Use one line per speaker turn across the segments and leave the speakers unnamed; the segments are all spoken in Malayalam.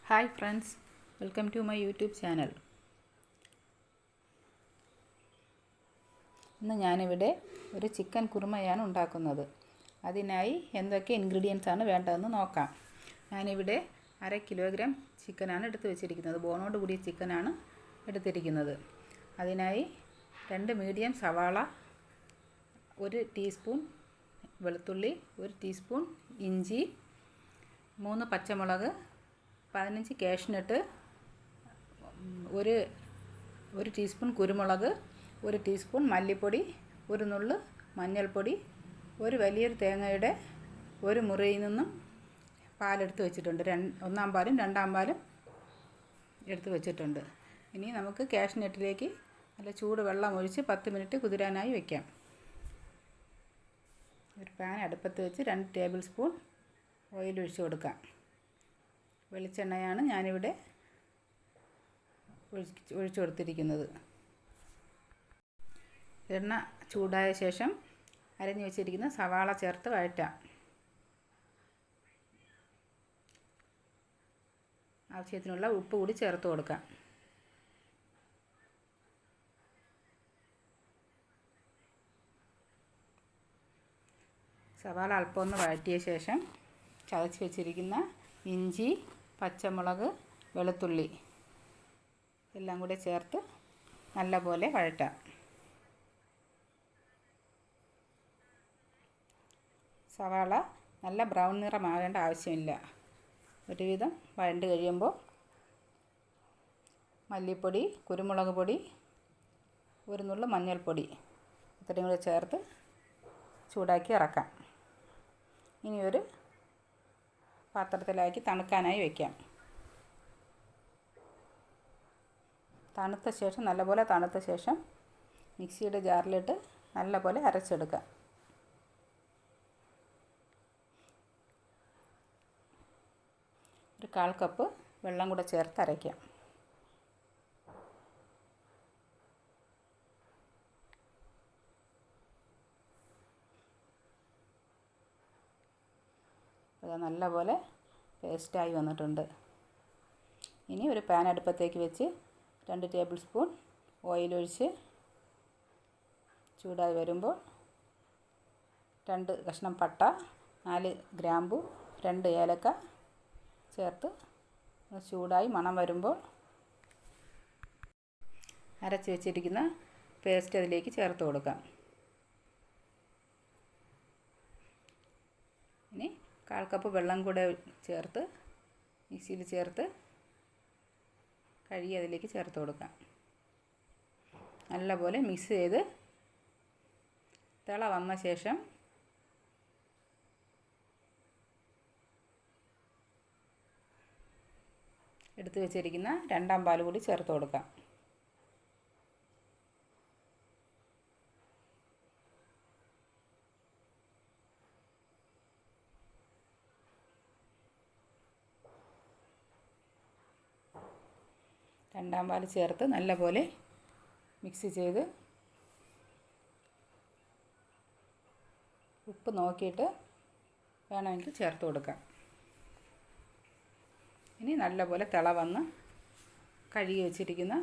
Hi friends, welcome to my YouTube channel. ഇന്ന് ഞാനിവിടെ ഒരു ചിക്കൻ കുറുമയാണ് ഉണ്ടാക്കുന്നത്. അതിനായി എന്തൊക്കെ ഇൻഗ്രീഡിയൻസ് ആണ് വേണ്ടതെന്ന് നോക്കാം. ഞാനിവിടെ 1/2 കിലോഗ്രാം ചിക്കനാണ് എടുത്ത് വെച്ചിരിക്കുന്നത്. ബോണോട് കൂടിയ ചിക്കനാണ് എടുത്തിരിക്കുന്നത്. അതിനായി 2 മീഡിയം സവാള, 1 ടീസ്പൂൺ വെളുത്തുള്ളി, 1 ടീസ്പൂൺ ഇഞ്ചി, 3 പച്ചമുളക്, 15 കാഷ്നട്ട്, 1 ടീസ്പൂൺ കുരുമുളക്, 1 ടീസ്പൂൺ മല്ലിപ്പൊടി, 1 നുള്ള് മഞ്ഞൾപ്പൊടി, ഒരു വലിയൊരു തേങ്ങയുടെ 1 മുറിയിൽ നിന്നും പാലെടുത്ത് വെച്ചിട്ടുണ്ട്. 1-ാം പാലും 2-ാം പാലും എടുത്ത് വെച്ചിട്ടുണ്ട്. ഇനി നമുക്ക് കാഷ്നട്ടിലേക്ക് നല്ല ചൂട് വെള്ളം ഒഴിച്ച് 10 മിനിറ്റ് കുതിരാനായി വയ്ക്കാം. ഒരു പാൻ അടുപ്പത്ത് വെച്ച് 2 ടേബിൾ സ്പൂൺ ഓയിൽ ഒഴിച്ച് കൊടുക്കാം. വെളിച്ചെണ്ണയാണ് ഞാനിവിടെ ഒഴിച്ചു കൊടുത്തിരിക്കുന്നത്. എണ്ണ ചൂടായ ശേഷം അരിഞ്ഞു വെച്ചിരിക്കുന്ന സവാള ചേർത്ത് വഴറ്റാം. ആവശ്യത്തിനുള്ള ഉപ്പ് കൂടി ചേർത്ത് കൊടുക്കാം. സവാള അല്പം ഒന്ന് വഴറ്റിയ ശേഷം ചതച്ച് വെച്ചിരിക്കുന്ന ഇഞ്ചി, പച്ചമുളക്, വെളുത്തുള്ളി എല്ലാം കൂടെ ചേർത്ത് നല്ലപോലെ വഴറ്റാം. സവാള നല്ല ബ്രൗൺ നിറമാകേണ്ട ആവശ്യമില്ല. ഒരുവിധം വഴണ്ട് കഴിയുമ്പോൾ മല്ലിപ്പൊടി, കുരുമുളക് പൊടി, 1 നുള്ള് മഞ്ഞൾപ്പൊടി ഇത്രയും കൂടെ ചേർത്ത് ചൂടാക്കി ഇറക്കാം. ഇനി ഒരു പാത്രത്തിലാക്കി തണുക്കാനായി വയ്ക്കാം. നല്ലപോലെ തണുത്ത ശേഷം മിക്സിയുടെ ജാറിലിട്ട് നല്ലപോലെ അരച്ചെടുക്കാം. ഒരു 1/4 കപ്പ് വെള്ളം കൂടെ ചേർത്ത് അരയ്ക്കാം. അത് നല്ലപോലെ പേസ്റ്റായി വന്നിട്ടുണ്ട്. ഇനി ഒരു പാൻ അടുപ്പത്തേക്ക് വെച്ച് 2 ടേബിൾ സ്പൂൺ ഓയിൽ ഒഴിച്ച് ചൂടായി വരുമ്പോൾ 2 കഷ്ണം പട്ട, 4 ഗ്രാമ്പു, 2 ഏലക്ക ചേർത്ത് ചൂടായി മണം വരുമ്പോൾ അരച്ച് വെച്ചിരിക്കുന്ന പേസ്റ്റ് അതിലേക്ക് ചേർത്ത് കൊടുക്കാം. ഇനി 1/4 കപ്പ് വെള്ളം കൂടെ ചേർത്ത് മിക്സിയിൽ ചേർത്ത് കഴുകി അതിലേക്ക് ചേർത്ത് കൊടുക്കാം. നല്ലപോലെ മിക്സ് ചെയ്ത് തിള വന്ന ശേഷം എടുത്ത് വെച്ചിരിക്കുന്ന 2-ാം പാൽ കൂടി ചേർത്ത് കൊടുക്കാം. രണ്ടാം പാൽ ചേർത്ത് നല്ലപോലെ മിക്സ് ചെയ്ത് ഉപ്പ് നോക്കിയിട്ട് വേണമെങ്കിൽ ചേർത്ത് കൊടുക്കാം. ഇനി നല്ലപോലെ തിള വന്ന് കഴുകി വെച്ചിരിക്കുന്ന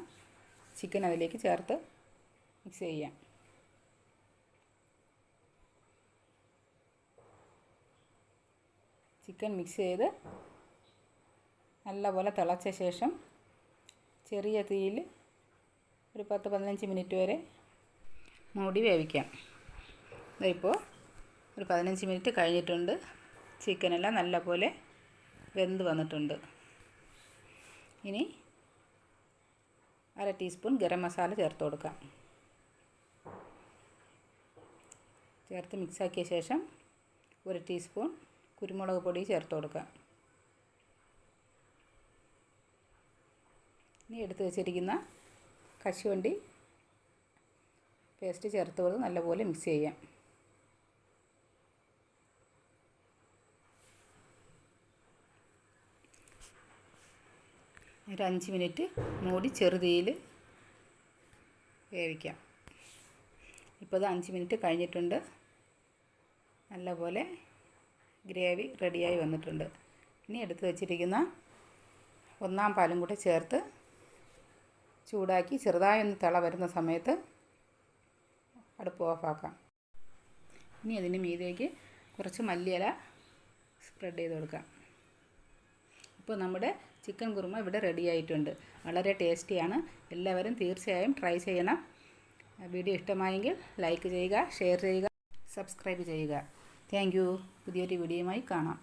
ചിക്കൻ അതിലേക്ക് ചേർത്ത് മിക്സ് ചെയ്യാം. ചിക്കൻ മിക്സ് ചെയ്ത് നല്ലപോലെ തിളച്ച ശേഷം ചെറിയ തീയിൽ ഒരു 10-15 മിനിറ്റ് വരെ മൂടി വേവിക്കാം. ഇപ്പോൾ ഒരു 15 മിനിറ്റ് കഴിഞ്ഞിട്ടുണ്ട്. ചിക്കനെല്ലാം നല്ലപോലെ വെന്ത് വന്നിട്ടുണ്ട്. ഇനി 1/2 ടീസ്പൂൺ ഗരം മസാല ചേർത്ത് കൊടുക്കാം. ചേർത്ത് മിക്സാക്കിയ ശേഷം 1 ടീസ്പൂൺ കുരുമുളക് പൊടി ചേർത്ത് കൊടുക്കാം. ഇനി എടുത്ത് വെച്ചിരിക്കുന്ന കശുവണ്ടി പേസ്റ്റ് ചേർത്ത് കൊടുത്ത് നല്ലപോലെ മിക്സ് ചെയ്യാം. ഒരു 5 മിനിറ്റ് മൂടി ചെറുതീയിൽ വേവിക്കാം. ഇപ്പോൾ ഇത് 5 മിനിറ്റ് കഴിഞ്ഞിട്ടുണ്ട്. നല്ലപോലെ ഗ്രേവി റെഡിയായി വന്നിട്ടുണ്ട്. ഇനി എടുത്ത് വെച്ചിരിക്കുന്ന ഒന്നാം പാലും കൂടെ ചേർത്ത് ചൂടാക്കി ചെറുതായി ഒന്ന് തിള വരുന്ന സമയത്ത് അടുപ്പ് ഓഫാക്കാം. ഇനി അതിന് മീതേക്ക് കുറച്ച് മല്ലിയില സ്പ്രെഡ് ചെയ്ത് കൊടുക്കാം. ഇപ്പോൾ നമ്മുടെ ചിക്കൻ കുറുമ ഇവിടെ റെഡി ആയിട്ടുണ്ട്. വളരെ ടേസ്റ്റിയാണ്. എല്ലാവരും തീർച്ചയായും ട്രൈ ചെയ്യണം. വീഡിയോ ഇഷ്ടമായെങ്കിൽ ലൈക്ക് ചെയ്യുക, ഷെയർ ചെയ്യുക, സബ്സ്ക്രൈബ് ചെയ്യുക. Thank you. പുതിയൊരു വീഡിയോയുമായി കാണാം.